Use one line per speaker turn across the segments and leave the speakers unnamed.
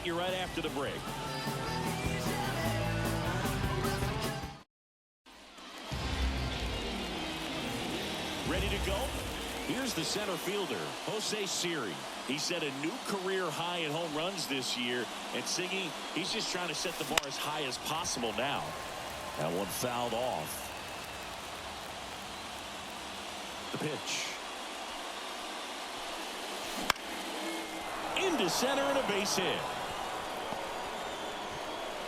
you right after the break. Ready to go? Here's the center fielder, Jose Siri. He set a new career high in home runs this year. And Siggy, he's just trying to set the bar as high as possible now. That one fouled off. The pitch. Into center and a base hit.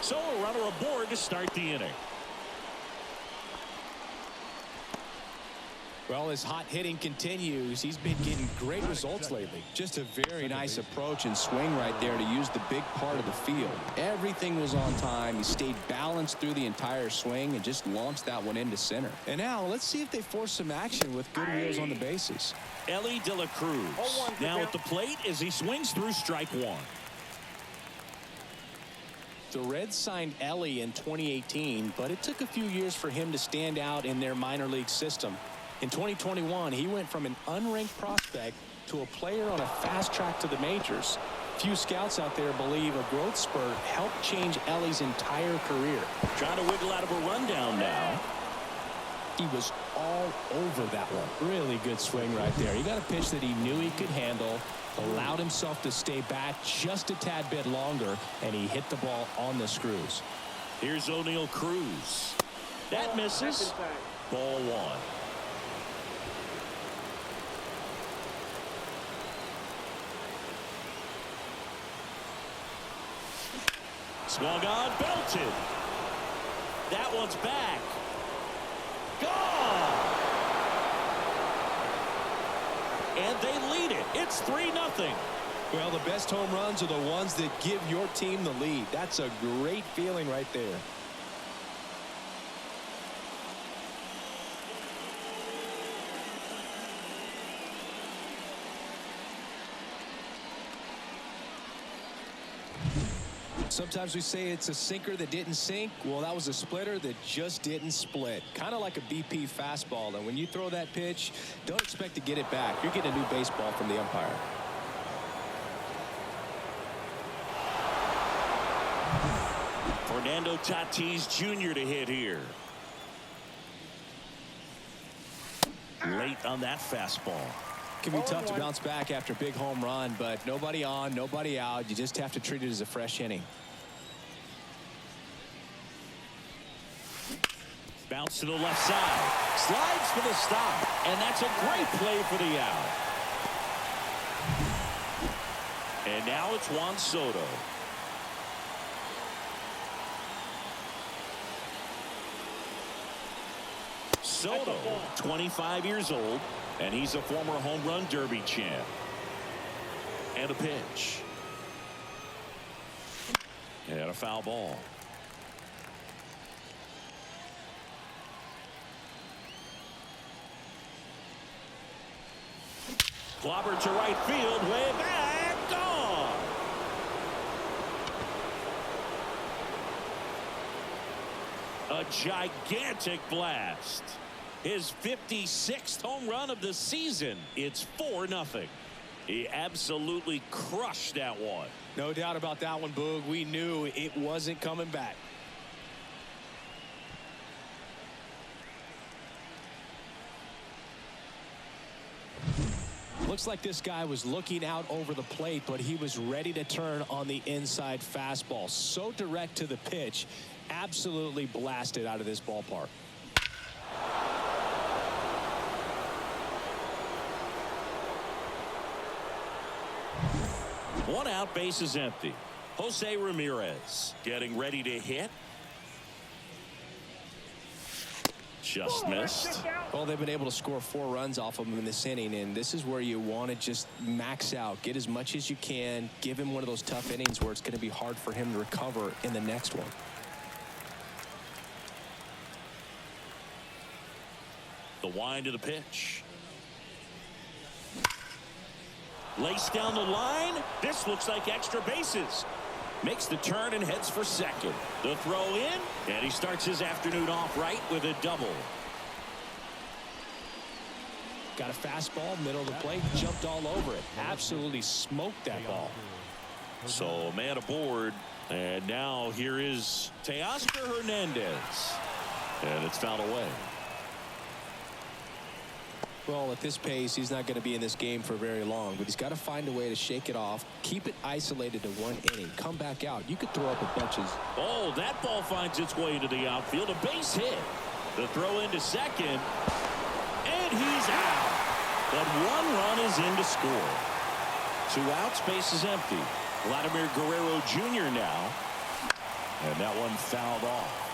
So a runner aboard to start the inning.
Well, his hot hitting continues. He's been getting great results lately. Just a very nice approach and swing right there to use the big part of the field. Everything was on time. He stayed balanced through the entire swing and just launched that one into center. And now let's see if they force some action with good wheels on the bases.
Ellie De La Cruz now at the plate as he swings through strike one.
The Reds signed Ellie in 2018, but it took a few years for him to stand out in their minor league system. In 2021, he went from an unranked prospect to a player on a fast track to the majors. Few scouts out there believe a growth spurt helped change Ellie's entire career.
Trying to wiggle out of a rundown now.
He was all over that one. Really good swing right there. He got a pitch that he knew he could handle, allowed himself to stay back just a tad bit longer, and he hit the ball on the screws.
Here's O'Neal Cruz. That misses. Ball one. Swung on, belted. That one's back. Gone. And they lead it. It's 3-0.
Well, the best home runs are the ones that give your team the lead. That's a great feeling right there. Sometimes we say it's a sinker that didn't sink. Well, that was a splitter that just didn't split. Kind of like a BP fastball. And when you throw that pitch, don't expect to get it back. You're getting a new baseball from the umpire.
Fernando Tatis Jr. to hit here. Late on that fastball.
Can be tough to bounce back after a big home run, but nobody on, nobody out. You just have to treat it as a fresh inning.
Bounce to the left side. Slides for the stop. And that's a great play for the out. And now it's Juan Soto. Soto, 25 years old, and he's a former home run derby champ. And a pitch. And a foul ball. Clobber to right field, way back, gone. A gigantic blast. His 56th home run of the season. It's 4-0. He absolutely crushed that one.
No doubt about that one, Boog. We knew it wasn't coming back. Looks like this guy was looking out over the plate, but he was ready to turn on the inside fastball. So direct to the pitch, absolutely blasted out of this ballpark.
One out, base is empty. Jose Ramirez getting ready to hit. Just missed.
Well, they've been able to score 4 runs off of him in this inning, and this is where you want to just max out. Get as much as you can. Give him one of those tough innings where it's going to be hard for him to recover in the next one.
The wind of the pitch. Laced down the line. This looks like extra bases. Makes the turn and heads for second. The throw in, and he starts his afternoon off right with a double.
Got a fastball, middle of the plate, jumped all over it. Absolutely smoked that ball.
So a man aboard. And now here is Teoscar Hernandez. And it's fouled away.
Well, at this pace, he's not going to be in this game for very long, but he's got to find a way to shake it off, keep it isolated to one inning, come back out. You could throw up a bunch of...
Oh, that ball finds its way into the outfield. A base hit. The throw into second. And he's out. But one run is in to score. 2 outs, base is empty. Vladimir Guerrero Jr. now. And that one fouled off.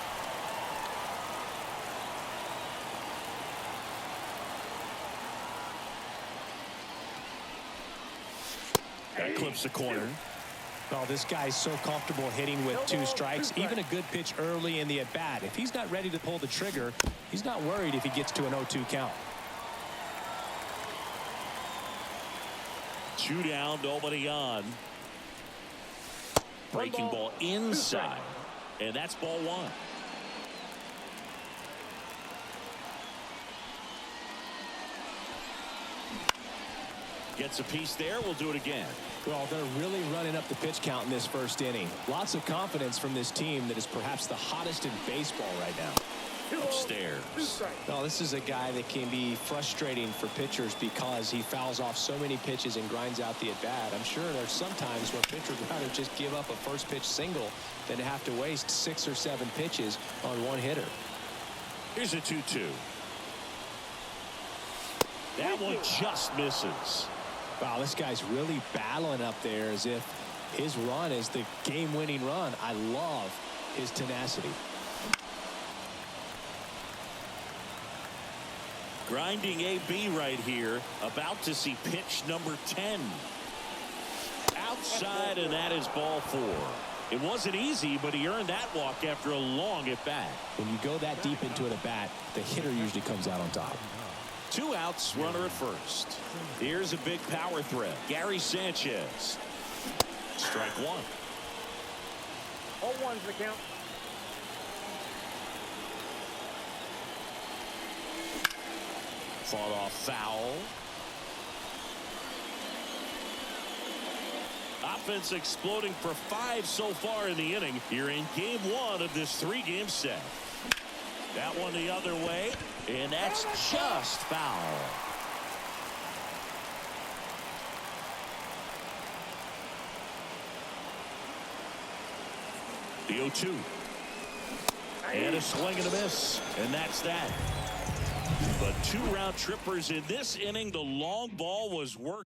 That clips the corner.
Oh, this guy's so comfortable hitting with 2 strikes. Even a good pitch early in the at-bat. If he's not ready to pull the trigger, he's not worried if he gets to an 0-2 count.
2 down, nobody on. Breaking ball inside. And that's ball 1. Gets a piece there. We'll do it again.
Well, they're really running up the pitch count in this first inning. Lots of confidence from this team that is perhaps the hottest in baseball right now.
Upstairs.
Well, this is a guy that can be frustrating for pitchers because he fouls off so many pitches and grinds out the at-bat. I'm sure there's some times where pitchers would rather just give up a first pitch single than to have to waste 6 or 7 pitches on one hitter.
Here's a 2-2. That one just misses.
Wow, this guy's really battling up there as if his run is the game-winning run. I love his tenacity.
Grinding AB right here. About to see pitch number 10. Outside, and that is ball 4. It wasn't easy, but he earned that walk after a long at-bat.
When you go that deep into an at-bat, the hitter usually comes out on top.
2 outs, runner at first. Here's a big power threat. Gary Sanchez. Strike 1.
0-1's the count.
Fought off foul. Offense exploding for 5 so far in the inning here in game 1 of this 3-game set. That one the other way, and that's just foul. The 0-2. And a swing and a miss, and that's that. But 2 round trippers in this inning. The long ball was worked.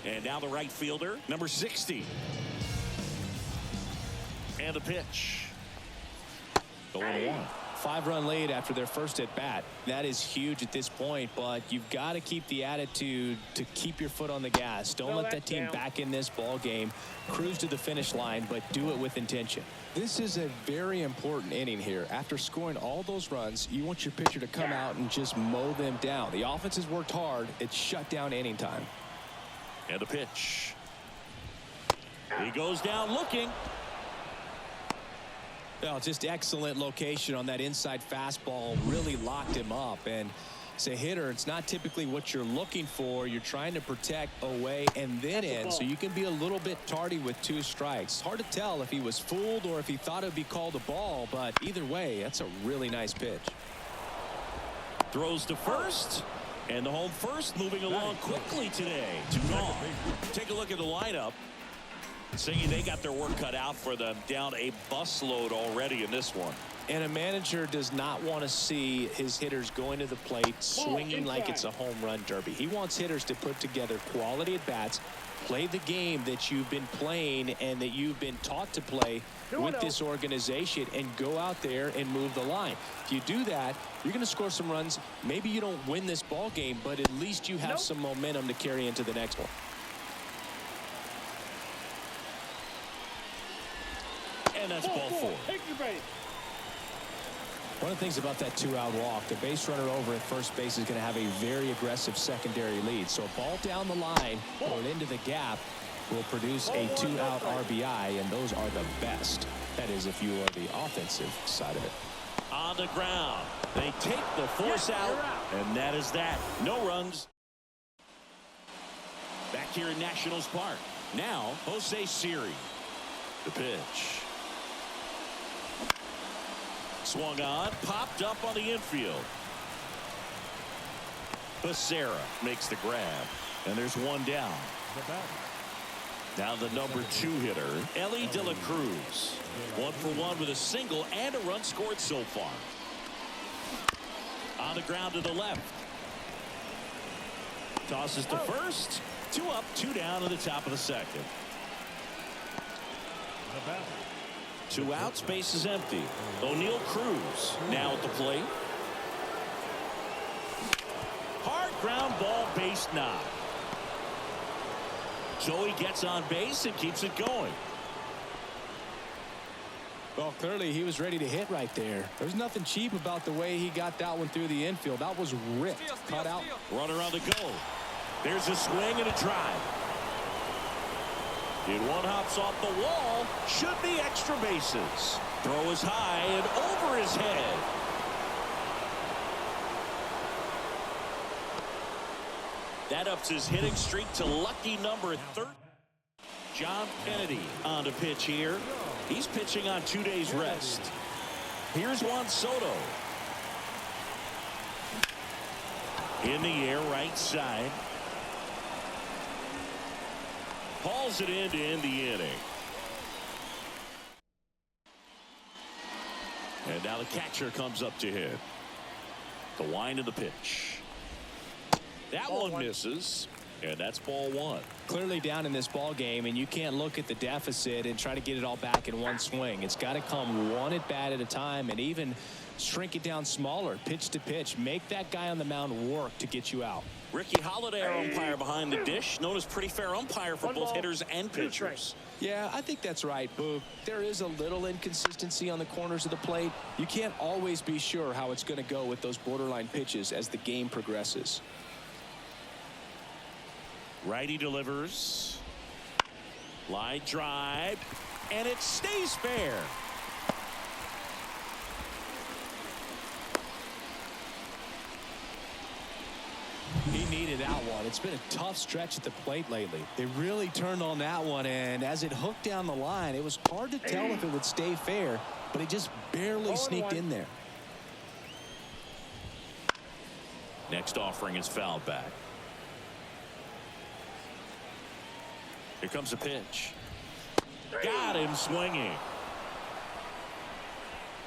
And now the right fielder, number 60. And the pitch. 0-1.
5-run lead after their first at bat. That is huge at this point, but you've got to keep the attitude to keep your foot on the gas. Don't let that team back in this ball game. Cruise to the finish line, but do it with intention. This is a very important inning here. After scoring all those runs, you want your pitcher to come out and just mow them down. The offense has worked hard. It's shut down inning time.
And the pitch. He goes down looking.
Well, just excellent location on that inside fastball. Really locked him up. And as a hitter, it's not typically what you're looking for. You're trying to protect away and then in, so you can be a little bit tardy with 2 strikes. It's hard to tell if he was fooled or if he thought it would be called a ball, but either way, that's a really nice pitch.
Throws to first, and the home first moving along quickly today. 2 gone. Take a look at the lineup. Saying they got their work cut out for them, down a busload already in this one.
And a manager does not want to see his hitters going to the plate swinging like it's a home run derby. He wants hitters to put together quality at bats, play the game that you've been playing and that you've been taught to play with this organization, and go out there and move the line. If you do that, you're going to score some runs. Maybe you don't win this ball game, but at least you have some momentum to carry into the next one.
And that's ball 4.
One of the things about that 2-out walk, the base runner over at first base is going to have a very aggressive secondary lead. So a ball down the line or into the gap will produce a 2-out RBI, and those are the best. That is, if you are the offensive side of it.
On the ground. They take the force out, and that is that. No runs. Back here in Nationals Park. Now, Jose Siri. The pitch. Swung on, popped up on the infield. Becerra makes the grab, and there's one down. Now the number 2 hitter, Ellie De La Cruz. 1 for 1 with a single and a run scored so far. On the ground to the left. Tosses to first. 2 up, 2 down to the top of the second. 2 outs, base is empty. O'Neal Cruz now at the plate. Hard ground ball, base knock. Joey gets on base and keeps it going.
Well, clearly he was ready to hit right there. There's nothing cheap about the way he got that one through the infield. That was ripped, cut out.
Runner on the go. There's a swing and a drive. And one hops off the wall. Should be extra bases. Throw is high and over his head. That ups his hitting streak to lucky number 30. John Kennedy on to pitch here. He's pitching on 2 days rest. Here's Juan Soto. In the air, right side. Hauls it in to end the inning. And now the catcher comes up to hit. The wind of the pitch. That one misses, and that's ball 1.
Clearly down in this ball game, and you can't look at the deficit and try to get it all back in one swing. It's got to come one at bat at a time, and even shrink it down smaller, pitch to pitch. Make that guy on the mound work to get you out.
Ricky Holiday, our umpire behind the dish, known as pretty fair umpire for both hitters and pitchers.
Yeah, I think that's right, Boog. There is a little inconsistency on the corners of the plate. You can't always be sure how it's going to go with those borderline pitches as the game progresses.
Righty delivers. Line drive, and it stays fair.
He needed that one. It's been a tough stretch at the plate lately. They really turned on that one, and as it hooked down the line, it was hard to tell if it would stay fair, but he just barely sneaked in there.
Next offering is fouled back. Here comes a pitch. Got him swinging.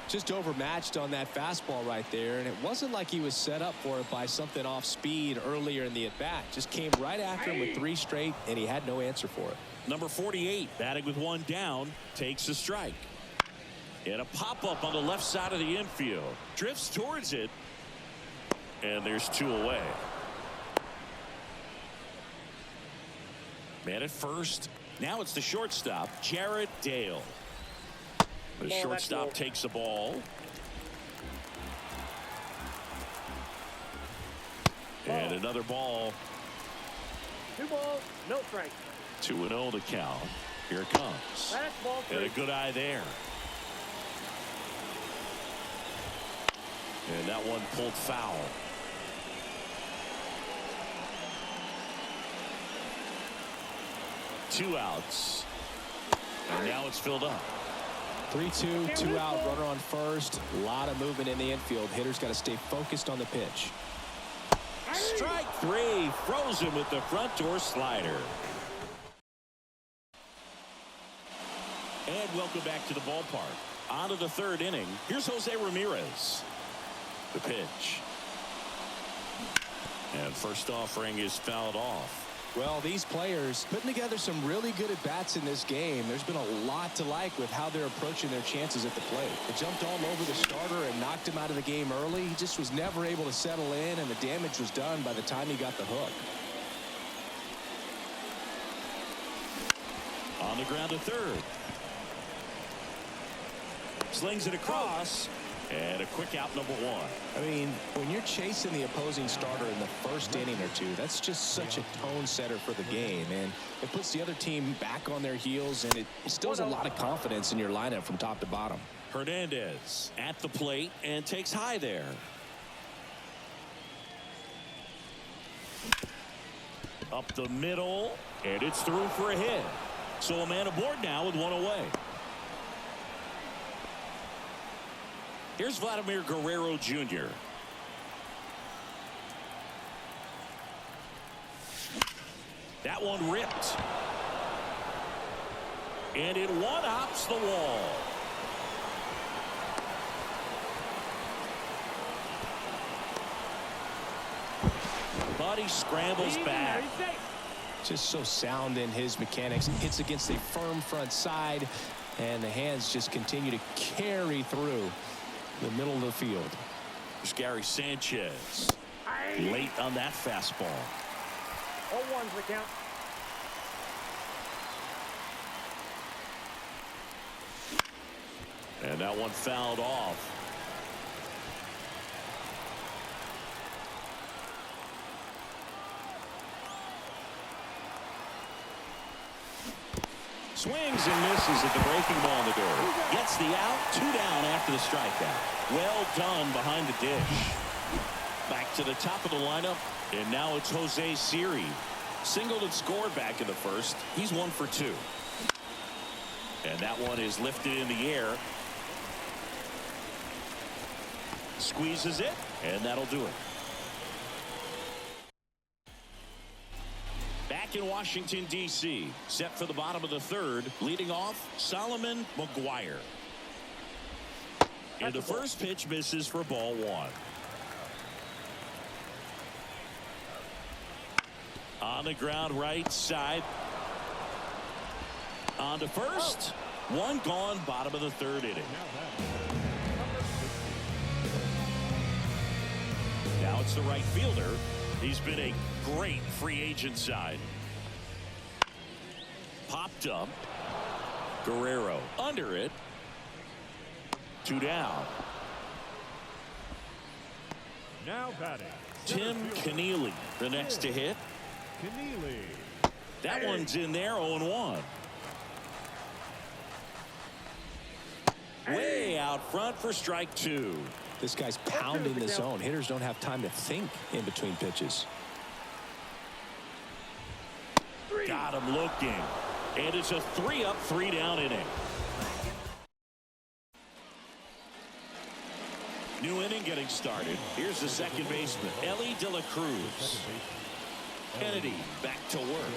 Just overmatched on that fastball right there, and it wasn't like he was set up for it by something off speed earlier in the at-bat. Just came right after him with 3 straight, and he had no answer for it.
Number 48, batting with 1 down, takes a strike. And a pop-up on the left side of the infield. Drifts towards it, and there's 2 away. Man at first. Now it's the shortstop, Jared Dale. The shortstop takes the ball. And another ball.
2 balls, no strike.
2-0 to count. Here it comes. And a good eye there. And that one pulled foul. Two outs. And now it's filled up.
3-2, 2 out, runner on first. A lot of movement in the infield. Hitter's got to stay focused on the pitch.
Strike 3. Frozen with the front door slider. And welcome back to the ballpark. On to the 3rd inning. Here's Jose Ramirez. The pitch. And first offering is fouled off.
Well, these players putting together some really good at-bats in this game. There's been a lot to like with how they're approaching their chances at the plate. They jumped all over the starter and knocked him out of the game early. He just was never able to settle in, and the damage was done by the time he got the hook.
On the ground to 3rd. Slings it across. And a quick out, number 1.
I mean, when you're chasing the opposing starter in the first inning or two, that's just such a tone setter for the game, and it puts the other team back on their heels, and it instills a lot of confidence in your lineup from top to bottom.
Hernandez at the plate and takes high there. Up the middle, and it's through for a hit. So a man aboard now with one away. Here's Vladimir Guerrero Jr. That one ripped. And it one-hops the wall. But he scrambles back.
Just so sound in his mechanics. Hits against a firm front side, and the hands just continue to carry through the middle of the field.
There's Gary Sanchez. Late on that fastball.
0-1's the count.
And that one fouled off. Swings and misses at the breaking ball in the door. Gets the out. 2 down after the strikeout. Well done behind the dish. Back to the top of the lineup. And now it's Jose Siri. Singled and scored back in the first. He's 1 for 2. And that one is lifted in the air. Squeezes it. And that'll do it. Back in Washington, D.C. Set for the bottom of the third. Leading off, Solomon McGuire. And the first pitch misses for ball 1. On the ground right side. On to first. One gone, bottom of the third inning. Now it's the right fielder. He's been a great free agent side. Popped up. Guerrero under it. 2 down.
Now batting.
Tim Keneally, the next to hit.
Keneally.
That one's in there, 0-1. Way out front for strike 2.
This guy's pounding the zone. Hitters don't have time to think in between pitches.
Got him looking. And it's a 3-up, 3-down inning. New inning getting started. Here's the second baseman, Ellie De La Cruz. Kennedy back to work.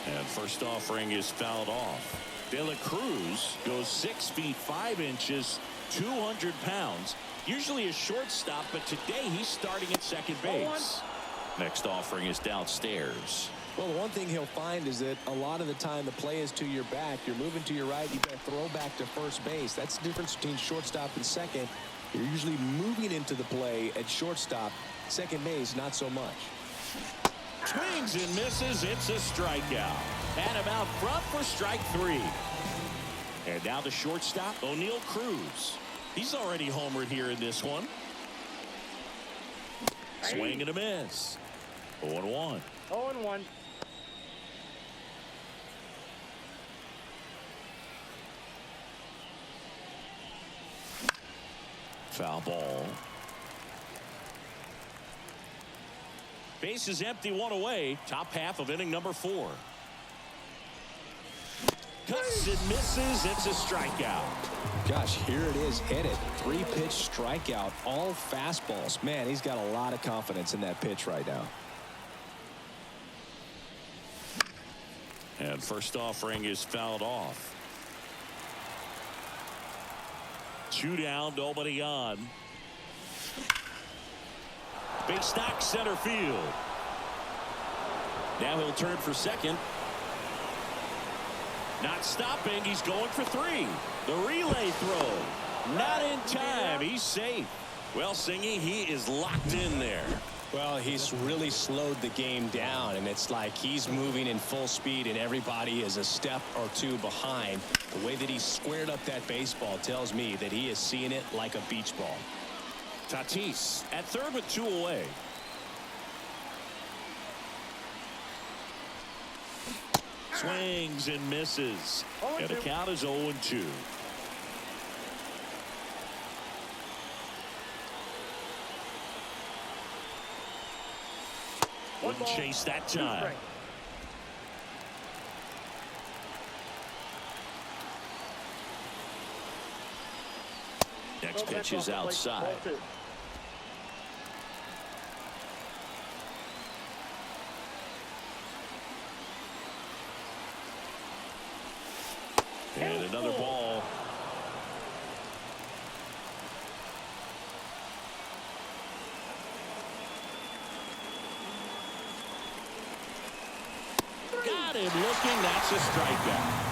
And first offering is fouled off. De La Cruz goes 6 feet 5 inches, 200 pounds. Usually a shortstop, but today he's starting at second base. Next offering is downstairs.
Well, the one thing he'll find is that a lot of the time the play is to your back. You're moving to your right. You got to throw back to first base. That's the difference between shortstop and second. You're usually moving into the play at shortstop. Second base, not so much.
Swings and misses. It's a strikeout. Had him out front for strike 3. And now the shortstop, O'Neal Cruz. He's already homered here in this one. Swing and a miss. 0-1.
0-1.
Foul ball. Base is empty, 1 away. Top half of inning number 4. Cuts and misses. It's a strikeout.
Gosh, here it is. Hit it. 3-pitch strikeout. All fastballs. Man, he's got a lot of confidence in that pitch right now.
And first offering is fouled off. 2 down, nobody on. Big knock center field. Now he'll turn for second. Not stopping. He's going for 3. The relay throw. Not in time. He's safe. Well, Singy, he is locked in there.
Well, he's really slowed the game down, and it's like he's moving in full speed and everybody is a step or 2 behind. The way that he squared up that baseball tells me that he is seeing it like a beach ball.
Tatis at third with 2 away. Swings and misses. And the count is 0-2. Couldn't chase that time. Next pitch is outside. And another ball. Got him looking. That's a strikeout.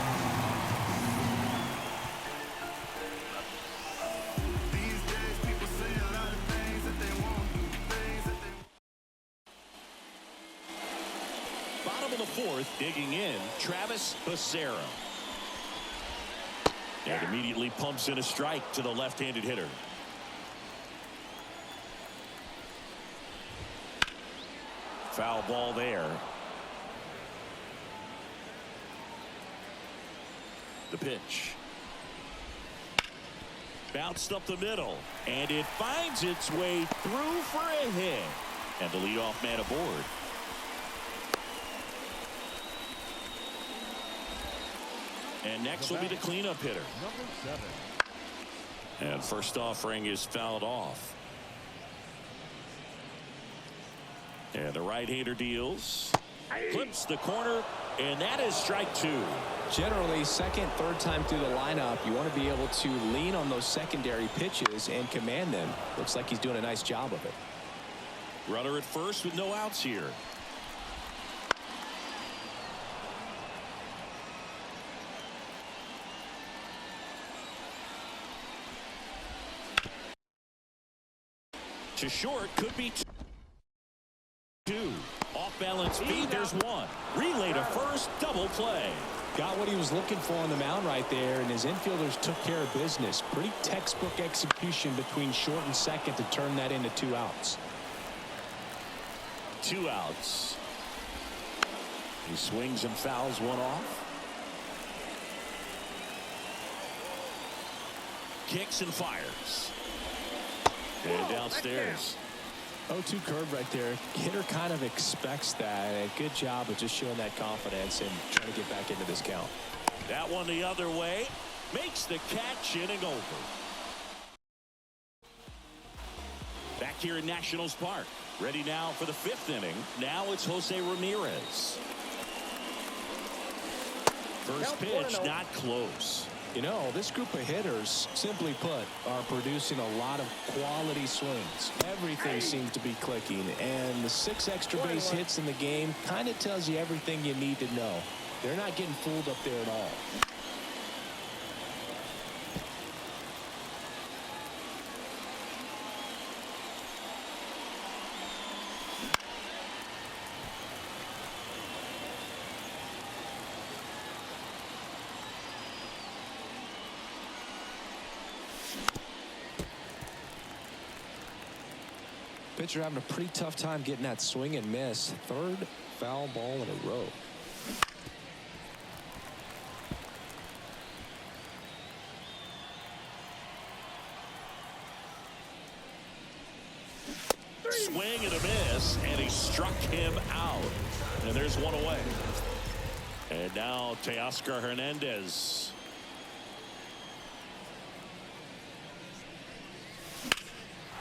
Bottom of the fourth, digging in, Travis Becerra. And immediately pumps in a strike to the left-handed hitter. Foul ball there. The pitch. Bounced up the middle, and it finds its way through for a hit. And the leadoff man aboard. And next will be the cleanup hitter.
Number 7.
And first offering is fouled off. And the right-hander deals. Clips the corner, and that is strike 2.
Generally, second, third time through the lineup, you want to be able to lean on those secondary pitches and command them. Looks like he's doing a nice job of it.
Runner at first with no outs here. To short, could be 2. Off balance feed, there's 1. Relay to first, double play.
Got what he was looking for on the mound right there, and his infielders took care of business. Pretty textbook execution between short and second to turn that into 2 outs.
2 outs. He swings and fouls one off. Kicks and fires. And downstairs.
0-2 curve right there. Hitter kind of expects that. A good job of just showing that confidence and trying to get back into this count.
That one the other way. Makes the catch, inning over. Back here in Nationals Park. Ready now for the 5th inning. Now it's Jose Ramirez. First pitch, not close.
You know, this group of hitters, simply put, are producing a lot of quality swings. Everything seems to be clicking, and the 6 extra base hits in the game kind of tells you everything you need to know. They're not getting fooled up there at all. Pitcher having a pretty tough time getting that swing and miss. 3rd foul ball in a row.
Swing and a miss, and he struck him out. And there's one away. And now Teoscar Hernandez.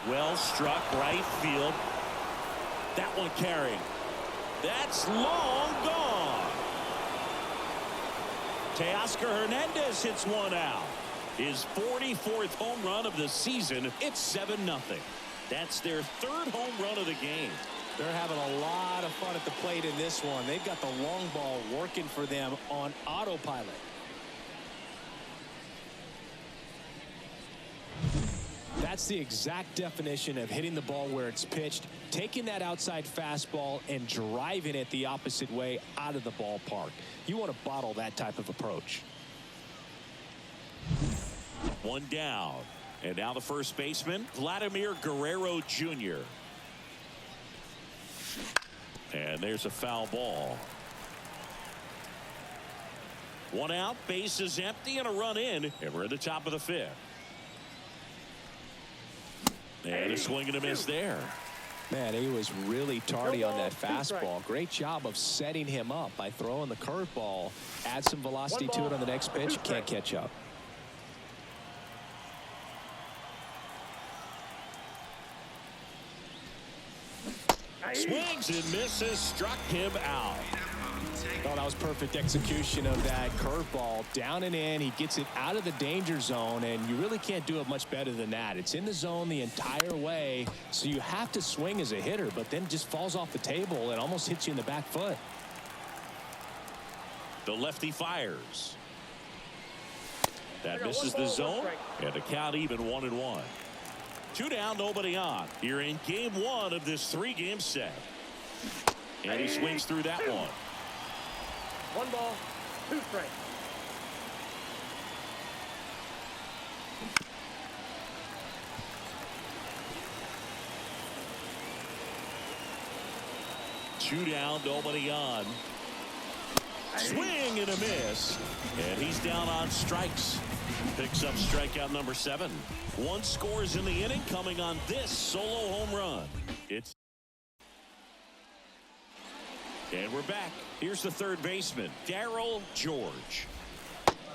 Well struck, right field. That one carrying. That's long gone. Teoscar Hernandez hits one out. His 44th home run of the season. It's 7-0. That's their 3rd home run of the game.
They're having a lot of fun at the plate in this one. They've got the long ball working for them on autopilot. That's the exact definition of hitting the ball where it's pitched, taking that outside fastball and driving it the opposite way out of the ballpark. You want to bottle that type of approach.
One down. And now the first baseman, Vladimir Guerrero Jr. And there's a foul ball. 1 out, base is empty, and a run in. And we're at the top of the 5th. And a swing and a miss there.
Man, he was really tardy on that fastball. Great job of setting him up by throwing the curveball. Add some velocity to it on the next pitch. Can't catch up.
Swings and misses, struck him out.
Oh, that was perfect execution of that curveball. Down and in, he gets it out of the danger zone, and you really can't do it much better than that. It's in the zone the entire way, so you have to swing as a hitter, but then just falls off the table and almost hits you in the back foot.
The lefty fires. That misses the zone, and the count even 1-1. 2 down, nobody on. Here in game 1 of this 3-game set. And he swings through that one.
1 ball, 2 strikes.
Two down, nobody on. Swing and a miss. And he's down on strikes. Picks up strikeout number 7. 1 scores in the inning, coming on this solo home run. And we're back. Here's the third baseman, Darryl George.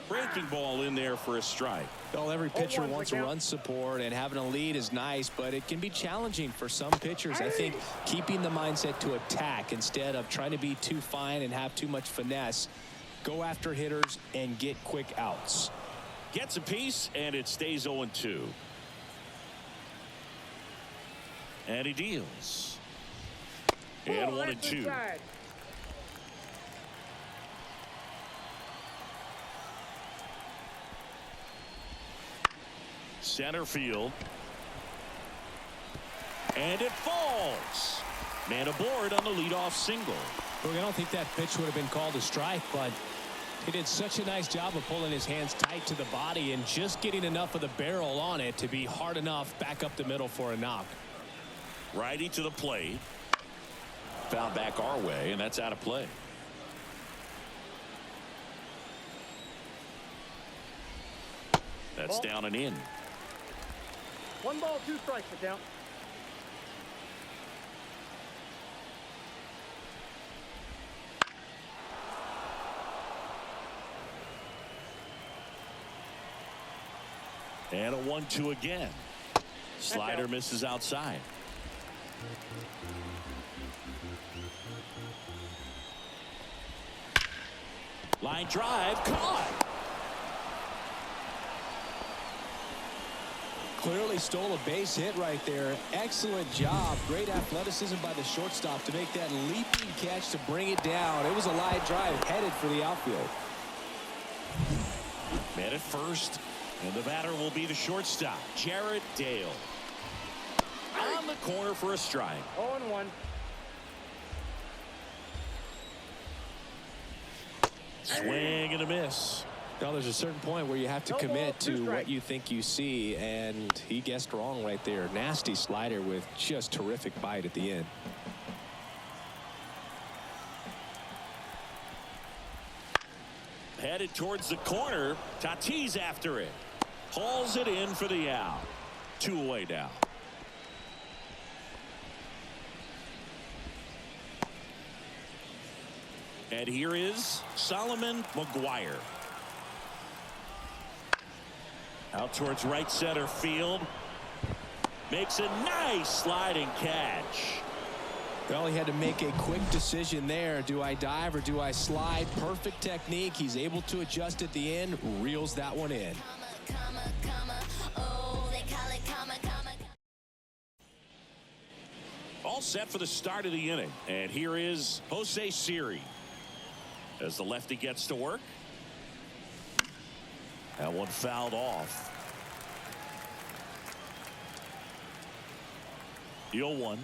Breaking ball in there for a strike.
Well, every pitcher wants a run support, and having a lead is nice, but it can be challenging for some pitchers. I think keeping the mindset to attack instead of trying to be too fine and have too much finesse. Go after hitters and get quick outs.
Gets a piece, and it stays 0-2. And he deals. And 1-2. Center field. And it falls. Man aboard on the leadoff single.
Look, I don't think that pitch would have been called a strike, but he did such a nice job of pulling his hands tight to the body and just getting enough of the barrel on it to be hard enough back up the middle for a knock.
Righty to the plate. Found back our way, and that's out of play. That's down and in.
1 ball, 2 strikes, the count.
And a 1-2 again. Slider misses outside. Line drive, caught.
Clearly stole a base hit right there. Excellent job. Great athleticism by the shortstop to make that leaping catch to bring it down. It was a line drive headed for the outfield.
Man at first, and the batter will be the shortstop, Jared Dale. On the corner for a strike.
0-1.
Swing and a miss.
Now there's a certain point where you have to commit to what you think you see, and he guessed wrong right there. Nasty slider with just terrific bite at the end.
Headed towards the corner. Tatis after it. Hauls it in for the out. 2 away now. And here is Solomon McGuire. Out towards right center field. Makes a nice sliding catch.
Well, he had to make a quick decision there. Do I dive or do I slide? Perfect technique. He's able to adjust at the end. Reels that one in.
All set for the start of the inning. And here is Jose Siri. As the lefty gets to work. That one fouled off. 0-1.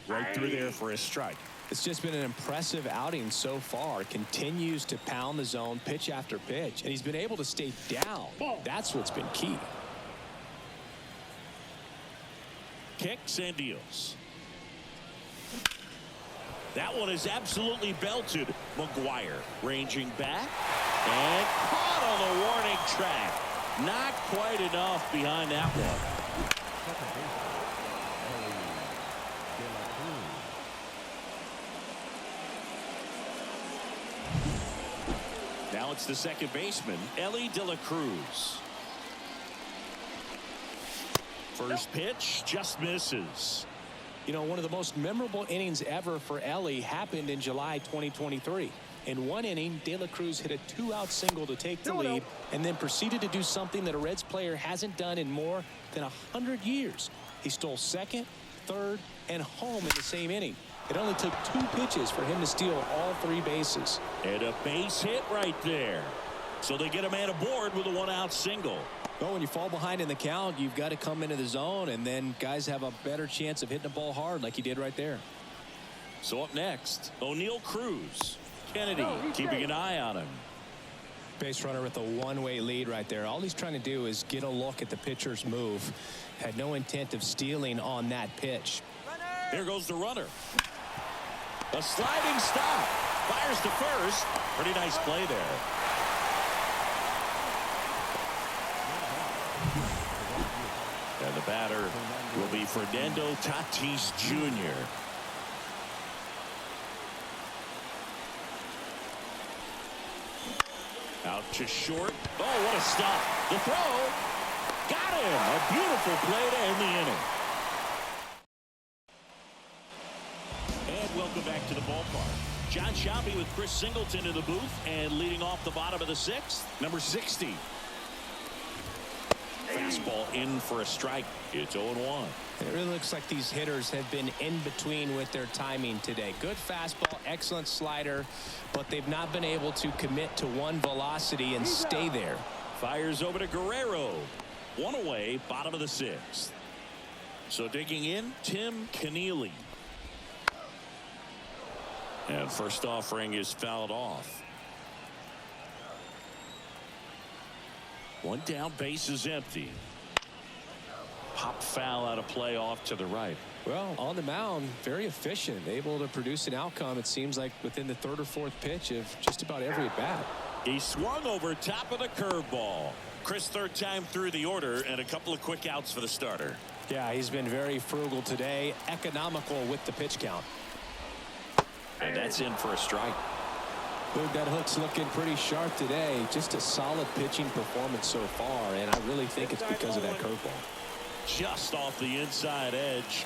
Right through there for a strike.
It's just been an impressive outing so far. Continues to pound the zone pitch after pitch, and he's been able to stay down. That's what's been key.
Kicks and deals. That one is absolutely belted. McGuire ranging back and caught on the warning track. Not quite enough behind that one. Now it's the second baseman, Elly De La Cruz. First pitch just misses.
You know, one of the most memorable innings ever for Elly happened in July 2023. In one inning, De La Cruz hit a two-out single to take the lead and then proceeded to do something that a Reds player hasn't done in more than 100 years. He stole second, third, and home in the same inning. It only took 2 pitches for him to steal all 3 bases.
And a base hit right there. So they get a man aboard with a 1-out single.
Well, when you fall behind in the count, you've got to come into the zone, and then guys have a better chance of hitting the ball hard like he did right there.
So up next, O'Neill Cruz. Kennedy keeping an eye on him.
Base runner with a one-way lead right there. All he's trying to do is get a look at the pitcher's move. Had no intent of stealing on that pitch.
There goes the runner. A sliding stop. Fires to first. Pretty nice play there. And the batter will be Fernando Tatis Jr. Out to short. Oh, what a stop. The throw. Got him. A beautiful play to end the inning. And welcome back to the ballpark. John Sciambi with Chris Singleton in the booth, and leading off the bottom of the 6th, number 60. Fastball in for a strike. It's 0-1.
It really looks like these hitters have been in between with their timing today. Good fastball, excellent slider, but they've not been able to commit to one velocity and stay there.
Fires over to Guerrero. 1 away, bottom of the 6th. So digging in, Tim Keneally. And first offering is fouled off. 1 down, base is empty. Pop foul out of play off to the right.
Well, on the mound, very efficient, able to produce an outcome, it seems like, within the 3rd or 4th pitch of just about every at bat.
He swung over top of the curveball. Chris, 3rd time through the order, and a couple of quick outs for the starter.
Yeah, he's been very frugal today, economical with the pitch count.
And that's in for a strike.
Luke, that hook's looking pretty sharp today. Just a solid pitching performance so far, and I really think it's because of that curveball.
Just off the inside edge.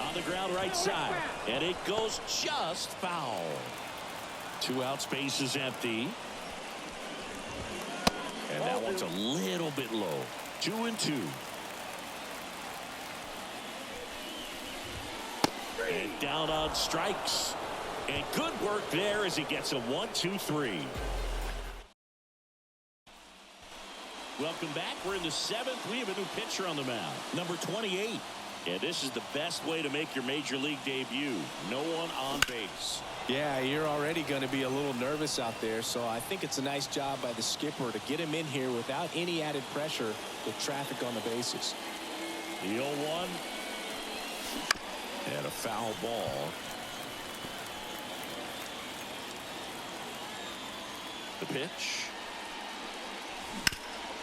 On the ground right side, and it goes just foul. 2 outs, base is empty. And that one's a little bit low. 2-2. And down on strikes. And good work there as he gets a 1-2-3. Welcome back. We're in the 7th. We have a new pitcher on the mound, number 28. And this is the best way to make your major league debut. No one on base.
Yeah, you're already going to be a little nervous out there, so I think it's a nice job by the skipper to get him in here without any added pressure with traffic on the bases.
The 0-1. And a foul ball. The pitch.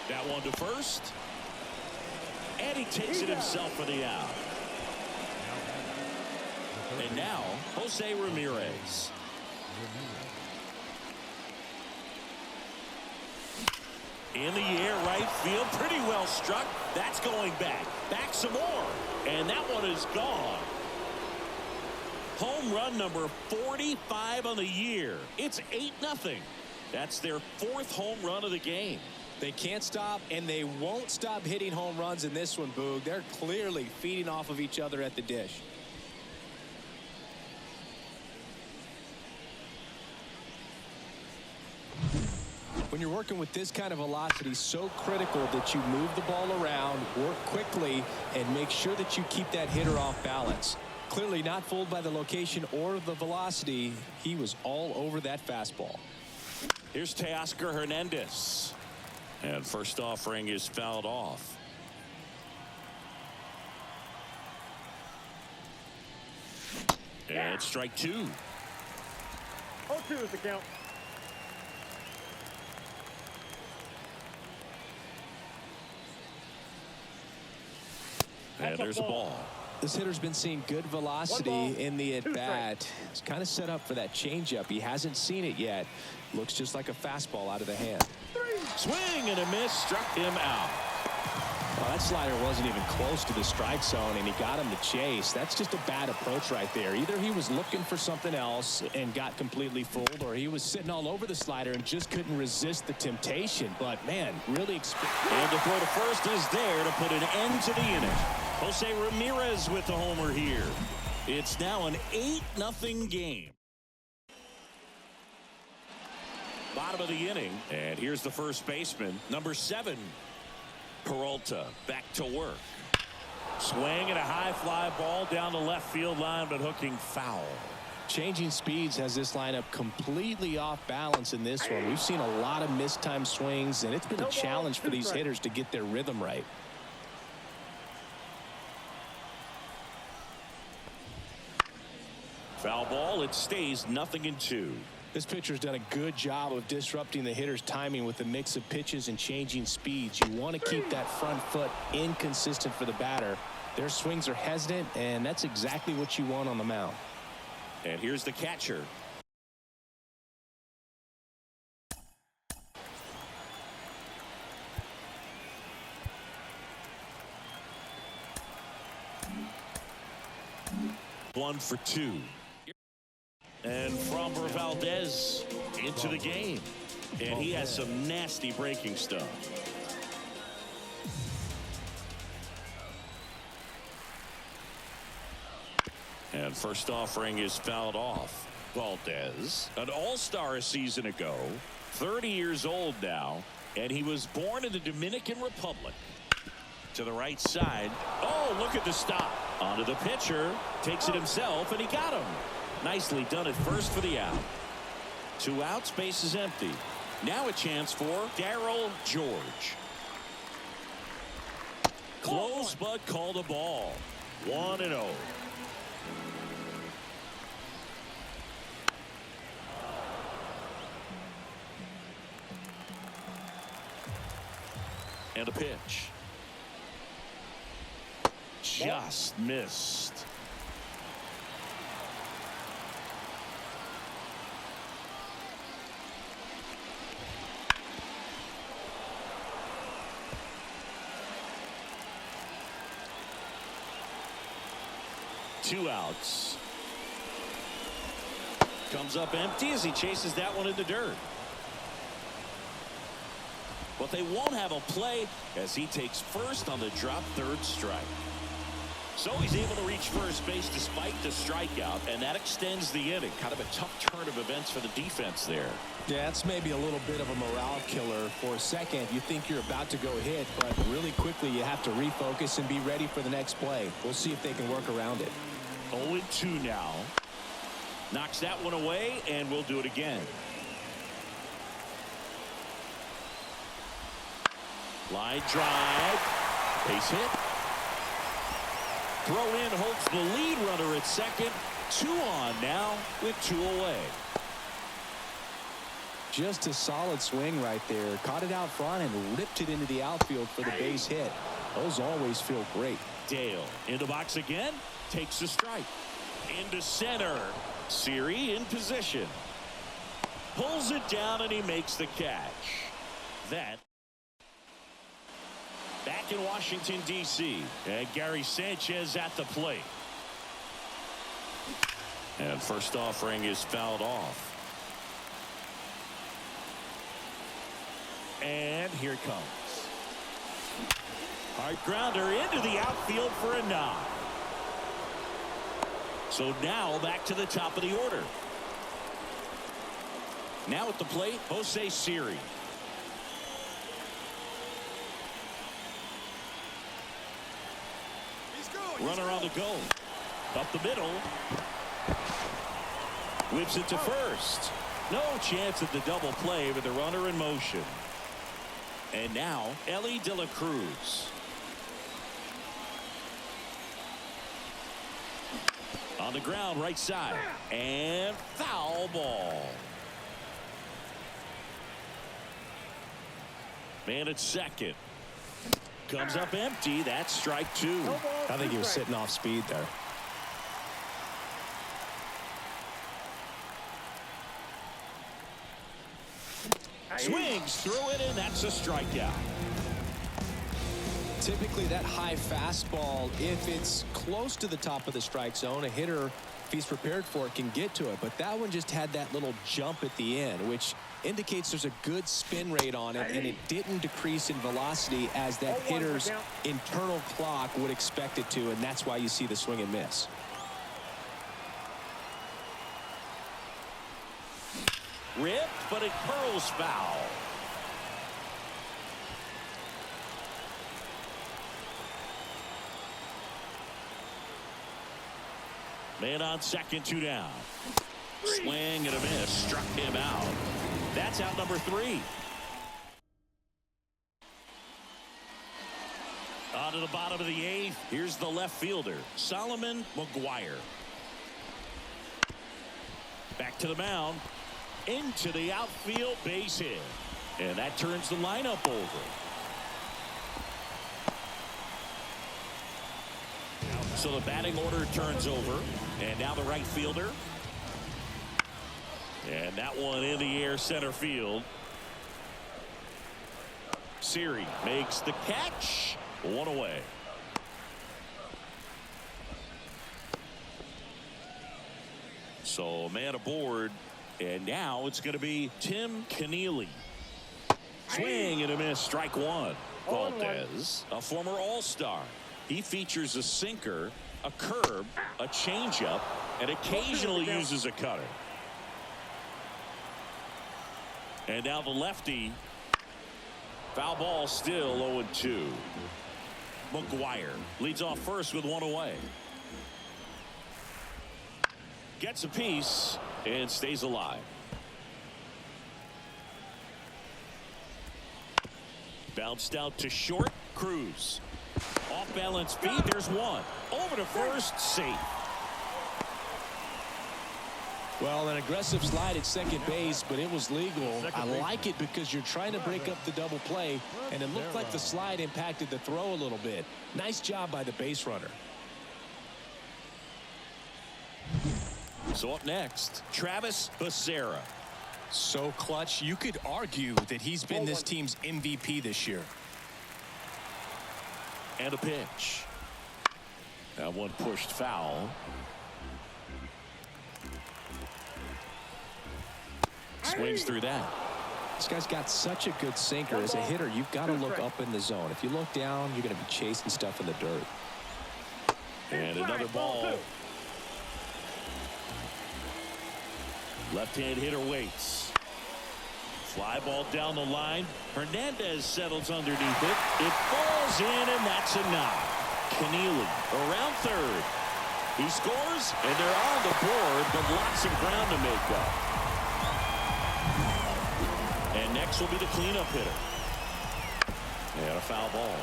That one to first. And he takes it himself for the out. And now, Jose Ramirez. In the air, right field. Pretty well struck. That's going back. Back some more. And that one is gone. Home run number 45 on the year. It's 8-0. That's their 4th home run of the game.
They can't stop, and they won't stop hitting home runs in this one, Boog. They're clearly feeding off of each other at the dish. When you're working with this kind of velocity, so critical that you move the ball around, work quickly, and make sure that you keep that hitter off balance. Clearly not fooled by the location or the velocity. He was all over that fastball.
Here's Teoscar Hernandez. And first offering is fouled off. And strike 2.
0-2 is the count.
And there's a ball.
This hitter's been seeing good velocity in the at-bat. He's kind of set up for that changeup. He hasn't seen it yet. Looks just like a fastball out of the hand.
Swing and a miss, struck him out.
Well, that slider wasn't even close to the strike zone, and he got him to chase. That's just a bad approach right there. Either he was looking for something else and got completely fooled, or he was sitting all over the slider and just couldn't resist the temptation. But, man, really...
And the throw to first is there to put an end to the inning. Jose Ramirez with the homer here. It's now an 8-0 game. Bottom of the inning, and here's the first baseman, number 7. Peralta back to work. Swing and a high fly ball down the left field line, but hooking foul.
Changing speeds has this lineup completely off balance in this one. We've seen a lot of mistimed swings, and it's been a challenge for these hitters to get their rhythm right.
Foul ball. It stays 0-2.
This pitcher's done a good job of disrupting the hitter's timing with the mix of pitches and changing speeds. You want to keep that front foot inconsistent for the batter. Their swings are hesitant, and that's exactly what you want on the mound.
And here's the catcher. One for 2. And Framber Valdez into the game. And he has some nasty breaking stuff. And first offering is fouled off. Valdez, an all-star a season ago, 30 years old now, and he was born in the Dominican Republic. To the right side. Oh, look at the stop. Onto the pitcher. Takes it himself, and he got him. Nicely done at first for the out. 2 outs, base is empty. Now a chance for Darryl George. Close, but called a ball. 1-0. And a pitch. Just missed. Two outs. Comes up empty as he chases that one in the dirt. But they won't have a play as he takes first on the drop third strike. So he's able to reach first base despite the strikeout, and that extends the inning. Kind of a tough turn of events for the defense there.
Yeah, that's maybe a little bit of a morale killer. For a second, you think you're about to go hit, but really quickly you have to refocus and be ready for the next play. We'll see if they can work around it.
0-2 now. Knocks that one away, and we'll do it again. Line drive. Base hit. Throw in holds the lead runner at second. 2 on now with 2 away.
Just a solid swing right there. Caught it out front and ripped it into the outfield for the base hit. Those always feel great.
Dale in the box again. Takes the strike. Into center. Siri in position. Pulls it down and he makes the catch. That. Back in Washington, D.C. And Gary Sanchez at the plate. And first offering is fouled off. And here it comes. Hard grounder into the outfield for a knock. So now back to the top of the order. Now at the plate, Jose Siri. Runner on the go. Up the middle. Whips it to first. No chance at the double play with the runner in motion. And now Ellie De La Cruz. On the ground, right side. And foul ball. Man at second. comes up empty. That's strike two.
No ball,
I think he was sitting off speed there.
Swings through it, and that's a strikeout.
Typically, that high fastball, if it's close to the top of the strike zone, a hitter, if he's prepared for it, can get to it. But that one just had that little jump at the end, which indicates there's a good spin rate on it, and it didn't decrease in velocity as that hitter's internal clock would expect it to, and that's why you see the swing and miss.
Ripped, but it curls foul. Man on second, 2 down. Swing and a miss. Struck him out. That's out number 3. On to the bottom of the 8th. Here's the left fielder, Solomon McGuire. Back to the mound. Into the outfield, base hit. And that turns the lineup over. So the batting order turns over. And now the right fielder. And that one in the air, center field. Siri makes the catch. 1 away. So man aboard. And now it's going to be Tim Keneally. Swing and a miss. Strike 1. Valdez, a former All-Star. He features a sinker, a curve, a changeup, and occasionally uses a cutter. And now the lefty. Foul ball, still 0-2. McGuire leads off first with 1 away. Gets a piece and stays alive. Bounced out to short. Cruz. Off balance feet. There's one. Over to first. Safe.
Well, an aggressive slide at second base, but it was legal. I like it because you're trying to break up the double play, and it looked like the slide impacted the throw a little bit. Nice job by the base runner.
So up next, Travis Becerra.
So clutch, you could argue that he's been this team's MVP this year.
And a pitch. That one pushed foul. Swings through that.
This guy's got such a good sinker. As a hitter, you've got to look up in the zone. If you look down, you're going to be chasing stuff in the dirt.
And another ball. Left-hand hitter waits. Fly ball down the line. Hernandez settles underneath it. It falls in, and that's a knock. Keneally around third. He scores, and they're on the board, but lots of ground to make up. And next will be the cleanup hitter. And a foul ball.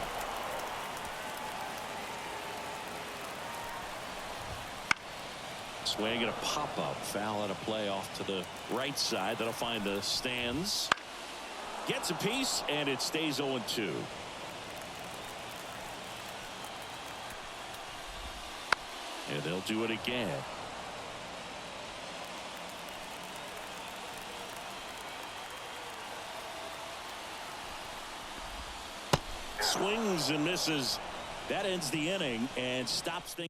Swing and a pop-up. Foul at a play off to the right side. That'll find the stands. Gets a piece, and it stays 0-2. And they'll do it again. Swings and misses. That ends the inning and stops things.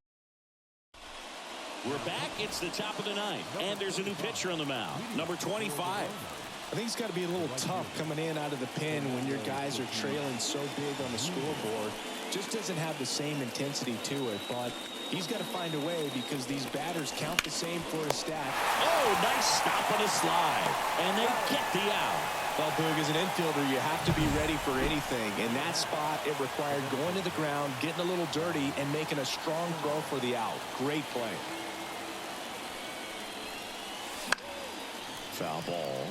We're back. It's the top of the 9th, and there's a new pitcher on the mound, number 25.
I think it's got to be a little tough coming in out of the pen when your guys are trailing so big on the scoreboard. Just doesn't have the same intensity to it, but he's got to find a way because these batters count the same for a stat.
Oh, nice stop on a slide, and they get the out.
Well, Boog, as an infielder, you have to be ready for anything. In that spot, it required going to the ground, getting a little dirty, and making a strong throw for the out. Great play.
Foul ball.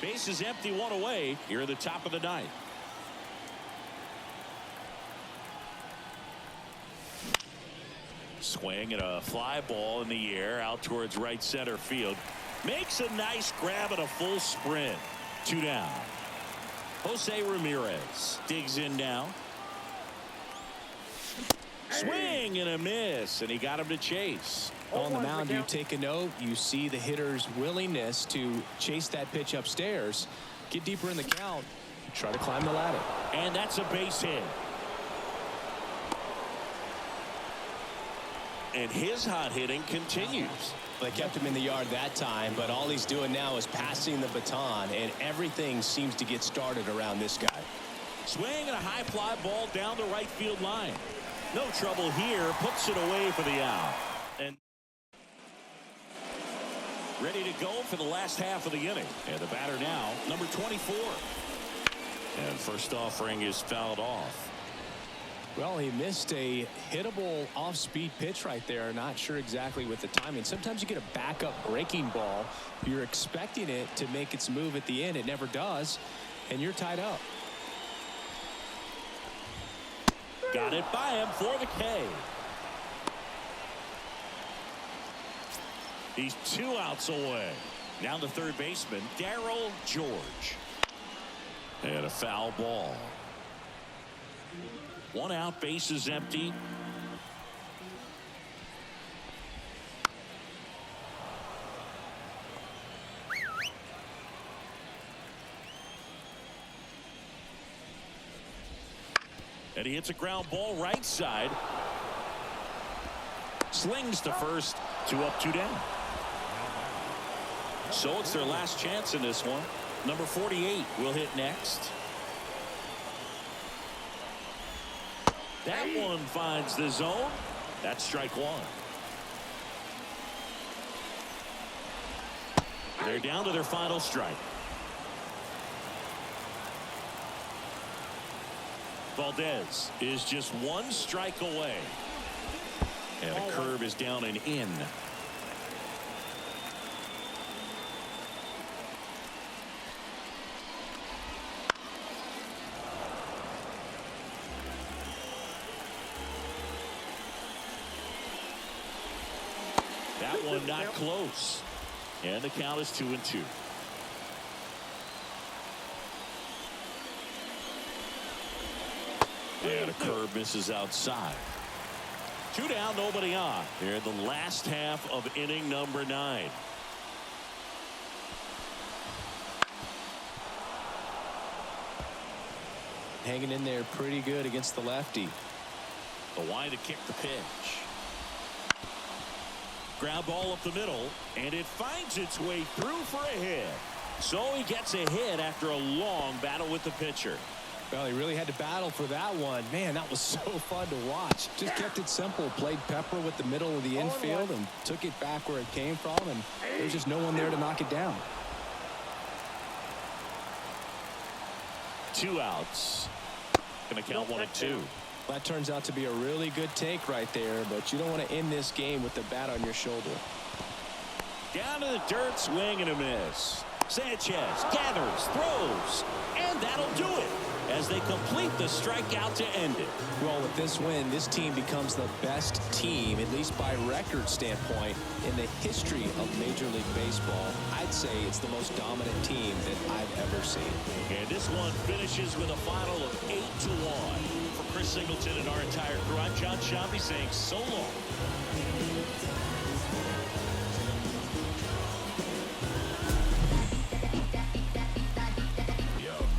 Base is empty, 1 away. Here at the top of the 9th. Swing and a fly ball in the air out towards right center field. Makes a nice grab and a full sprint. 2 down. Jose Ramirez digs in now. Swing and a miss, and he got him to chase.
On the mound, you take a note. You see the hitter's willingness to chase that pitch upstairs, get deeper in the count, try to climb the ladder.
And that's a base hit. And his hot hitting continues.
They kept him in the yard that time, but all he's doing now is passing the baton, and everything seems to get started around this guy.
Swing and a high fly ball down the right field line. No trouble here. Puts it away for the out. And ready to go for the last half of the inning. And the batter now, number 24. And first offering is fouled off.
Well, he missed a hittable off-speed pitch right there. Not sure exactly with the timing. Sometimes you get a backup breaking ball. You're expecting it to make its move at the end. It never does, and you're tied up.
Got it by him for the K. He's 2 outs away. Now the third baseman, Darryl George. And a foul ball. 1 out, base is empty. And he hits a ground ball right side. Slings to first. 2 up, 2 down. So it's their last chance in this one. Number 48 will hit next. That one finds the zone. That's strike 1. They're down to their final strike. Valdez is just 1 strike away. And a curve is down and in. That one not close. And the count is 2-2. And a curve misses outside. 2 down, nobody on. They're in the last half of inning number 9.
Hanging in there pretty good against the lefty.
The wide to kick the pitch. Ground ball up the middle, and it finds its way through for a hit. So he gets a hit after a long battle with the pitcher.
Well, he really had to battle for that one. Man, that was so fun to watch. Just kept it simple. Played pepper with the middle of the infield and took it back where it came from, and there's just no one there to knock it down.
2 outs. Gonna count 1 and 2.
That turns out to be a really good take right there, but you don't want to end this game with the bat on your shoulder.
Down to the dirt, swing and a miss. Sanchez gathers, throws, and that'll do it as they complete the strikeout to end it.
Well, with this win, this team becomes the best team, at least by record standpoint, in the history of Major League Baseball. I'd say it's the most dominant team that I've ever seen.
And this one finishes with a final of 8-1. For Chris Singleton and our entire crew, I'm John Shambi saying so long.